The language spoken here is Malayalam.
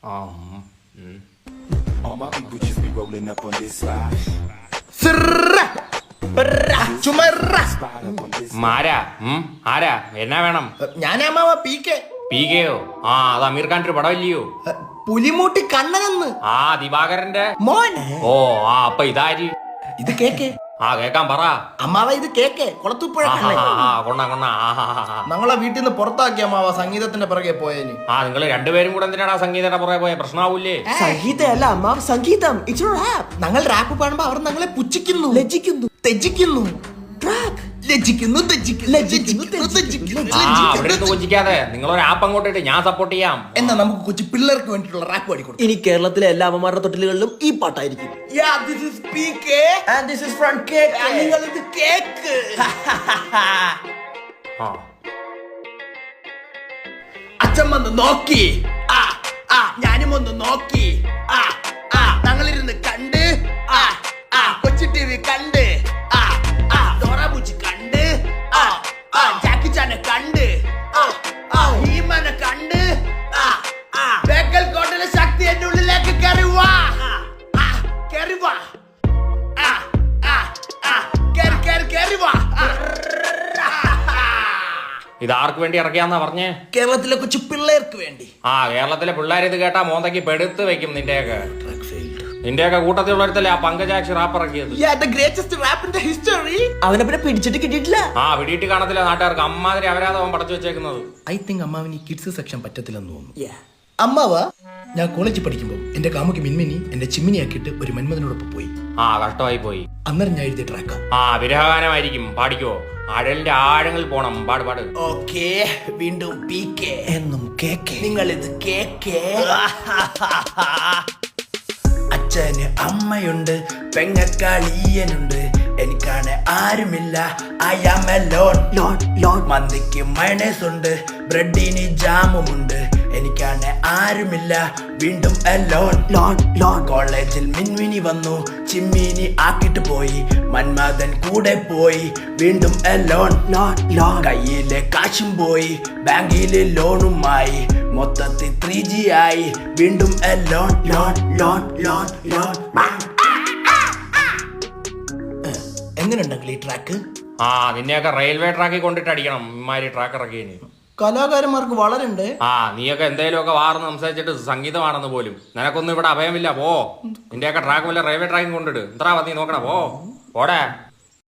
All my people just be rolling up on this spot. ആരാ ആരാ എന്നാ വേണം? ഞാനമ്മാവ പി കെ. പി കെയോ? ആ അത് അമീർ ഖാന്റെ ഒരു പടമില്ലയോ? പുലിമൂട്ടി കണ്ണനെന്ന്. ആ ദിവാകരന്റെ മോൻ. ഓ ആ അപ്പൊ ഇതാര്? ഇത് കേക്ക്. ആ കേക്കാൻ പറ. അമ്മാവ ഇത് കേക്ക്. കുളത്തുപ്പുഴ ഞങ്ങളെ വീട്ടിൽ നിന്ന് പുറത്താക്കിയ അമ്മാവ സംഗീതത്തിന്റെ പിറകെ പോയേന്. ആ നിങ്ങൾ രണ്ടുപേരും കൂടെ എന്തിനാണ് സംഗീതയുടെ പുറകെ പോയ? പ്രശ്നമാവൂലേ? സംഗീതമല്ല അമ്മാവ, സംഗീതം. ഞങ്ങൾ റാപ്പ് പാടുമ്പോ അവർ ഞങ്ങളെ പുച്ഛിക്കുന്നു, ലജ്ജിക്കുന്നു, തെജിക്കുന്നു. കൊച്ചിക്കാതെ നിങ്ങളൊരു ആപ്പ് അങ്ങോട്ടിട്ട് ഞാൻ സപ്പോർട്ട് ചെയ്യാം. എന്നാ നമുക്ക് കൊച്ചു പിള്ളേർക്ക് വേണ്ടിയിട്ടുള്ള റാപ്പ് പാടിക്കൊടുക്കും. ഇനി കേരളത്തിലെ എല്ലാ അമ്മമാരുടെ തൊട്ടിലുകളിലും ഈ പാട്ടായിരിക്കും. അച്ഛൻ വന്ന് നോക്കി, ഞാനും ഒന്ന് നോക്കി, ഞങ്ങളിരുന്ന് കണ്ട്, കൊച്ചി ടി വി കണ്ട്, ഡോറാബുച്ചി കണ്ട്, ജാക്കി ചാനെ കണ്ട്, ഹീമനെ കണ്ട്, ബേക്കൽ കോട്ടയിലെ ശക്തി എന്റെ ഉള്ളിലേക്ക് കയറി വാ, കയറി വാ, കയറി വാ. ഇതാർക്ക് വേണ്ടി ഇറക്കിയാന്നാ പറഞ്ഞേ? കേരളത്തിലെ കൊച്ചു പിള്ളേർക്ക് വേണ്ടി. കേരളത്തിലെ പിള്ളേർ ഇത് കേട്ടാ മോന്തയ്ക്ക് പെടുത്ത് വെക്കും. നിന്റെയൊക്കെ കൂട്ടത്തിലുള്ളവരത്തല്ലേ ആ പങ്കജാക്ഷി റാപ്പ് ഇറക്കിയത്? അവനെ പിന്നെ പിടിച്ചിട്ട് കിട്ടിയിട്ടില്ല. പിടിയിട്ട് കാണത്തില്ല നാട്ടുകാർക്ക്. അമ്മാതിരി അവരാധവൻ പടച്ചു വെച്ചേക്കുന്നത്. ഐ തിങ്ക് അമ്മാവിന് ഈ കിഡ്സ് സെക്ഷൻ പറ്റത്തില്ലെന്ന് തോന്നുന്നു. അമ്മാവ, ഞാൻ കോളേജിൽ പഠിക്കുമ്പോൾ എന്റെ കാമുക്ക് മിൻമിനി എന്റെ ചിമ്മിനി ആക്കിയിട്ട് ഒരു മന്മഥനോടൊപ്പം പോയി. കഷ്ടമായി പോയി. അന്നേരം ഞാൻ എഴുതിയ ട്രാക്ക. വിരഹഗാനമായിരിക്കും. പാടിക്കോ. ആഴലിന്റെ ആഴങ്ങളിൽ പോണം. പാട് പാട്. ഓക്കേ, വീണ്ടും പി കെ എന്നും കേക്ക്. നിങ്ങൾ ഇത് കേക്ക്. അച്ഛന് അമ്മയുണ്ട്, പെങ്ങക്കാളിയനുണ്ട്, എനിക്കാണ് ആരുമില്ല. I am alone. മന്തിക്ക് മയണൈസ് ഉണ്ട്, ബ്രെഡിന് ജാമുമുണ്ട്, എനിക്കാണ് ആരുമില്ല. വീണ്ടും അലോൺ. കോളേജിൽ മിൻമിനി വന്നു, ചിമ്മിനി ആക്കിട്ട് പോയി, മന്മഥൻ കൂടെ പോയി. വീണ്ടും അലോൺ. കയ്യിലെ കാശും പോയി, ബാങ്കിലെ ലോണുമായി, മൊത്തത്തിൽ 3G ആയി. വീണ്ടും അലോൺ. എങ്ങനെയുണ്ടെങ്കിൽ ഈ ട്രാക്ക്? നിന്നെയൊക്കെ റെയിൽവേ ട്രാക്കിൽ കൊണ്ടിട്ട് അടിക്കണം. ഇമാരി ട്രാക്ക് ഇറക്കിയതിന് കലാകാരന്മാർക്ക് വളരെ ഉണ്ട്. നീയൊക്കെ എന്തേലുമൊക്കെ വാർന്ന് സംസാരിച്ചിട്ട് സംഗീതമാണെന്ന് പോലും. നിനക്കൊന്നും ഇവിടെ അഭയമില്ല. പോ. നിന്റെയൊക്കെ ട്രാക്ക് വല്ല റെയിൽവേ ട്രാക്കിൽ കൊണ്ടിട്ട്. എത്ര നീ നോക്കണ? പോടെ.